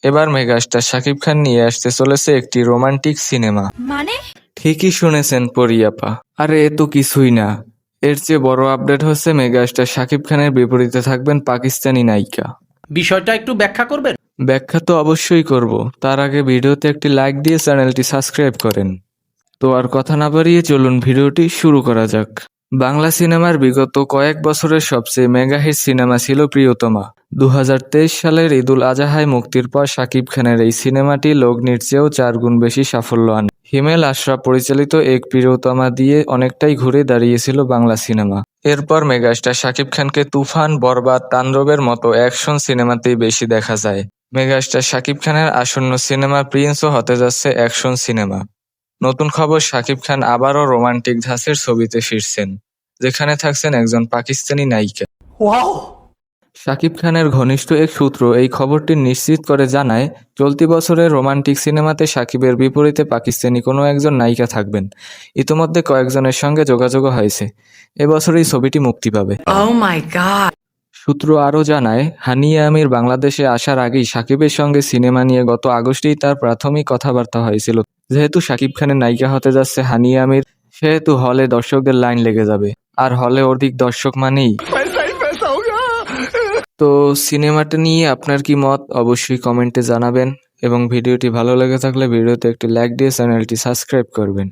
এবার মেগাস্টার শাকিব খান নিয়ে আসতে চলেছে একটি রোমান্টিক সিনেমা। মানে ঠিকই শুনেছেন পরিয়াপা, আরে এ তো কিছুই না। এর চেয়ে বড় আপডেট হচ্ছে মেগাস্টার শাকিব খানের বিপরীতে থাকবেন পাকিস্তানি নায়িকা। বিষয়টা একটু ব্যাখ্যা করবেন? ব্যাখ্যা তো অবশ্যই করব, তার আগে ভিডিওতে একটি লাইক দিয়ে চ্যানেলটি সাবস্ক্রাইব করেন। তো আর কথা না বাড়িয়ে চলুন ভিডিওটি শুরু করা যাক। বাংলা সিনেমার বিগত কয়েক বছরের সবচেয়ে মেগা হিট সিনেমা ছিল প্রিয়তমা। 2023 সালের ঈদুল আজহায় মুক্তির পর শাকিব খানের এই সিনেমাটি লগ্নির চেয়েও 4 গুণ বেশি সাফল্য আনে। হিমেল আশরাফ পরিচালিত এক প্রিয়তমা দিয়ে অনেকটাই ঘুরে দাঁড়িয়েছিল বাংলা সিনেমা। এরপর মেগাস্টার শাকিব খানকে তুফান, বরবাদ, তাণ্ডবের মতো অ্যাকশন সিনেমাতেই বেশি দেখা যায়। মেগাস্টার শাকিব খানের আসন্ন সিনেমা প্রিন্সও হতে যাচ্ছে অ্যাকশন সিনেমা। নতুন খবর, শাকিব খান আবারও রোমান্টিক ধাঁচের ছবিতে ফিরছেন, যেখানে থাকছেন একজন পাকিস্তানি নায়িকা। শাকিব খানের ঘনিষ্ঠ এক সূত্র এই খবরটি নিশ্চিত করে জানায়, চলতি বছরের রোমান্টিক সিনেমাতে শাকিবের বিপরীতে পাকিস্তানি কোনো একজন নায়িকা থাকবেন। ইতোমধ্যে কয়েকজনের সঙ্গে যোগাযোগও হয়েছে। এবছরই ছবিটি মুক্তি পাবে। ও মাই গড। সূত্র আরও জানায়, হানিয়া আমির বাংলাদেশে আসার আগেই শাকিবের সঙ্গে সিনেমা নিয়ে গত আগস্টেই তার প্রাথমিক কথাবার্তা হয়েছিল। যেহেতু শাকিব খানের নায়িকা হতে যাচ্ছে হানিয়া আমির, সেহেতু হলে দর্শকদের লাইন লেগে যাবে। আর হলে অধিক দর্শক মানেই। তো সিনেমাটা নিয়ে আপনার কি মত অবশ্যই কমেন্টে জানাবেন, এবং ভিডিওটি ভালো লেগে থাকলে ভিডিওতে একটি লাইক দিয়ে চ্যানেলটি সাবস্ক্রাইব করবেন।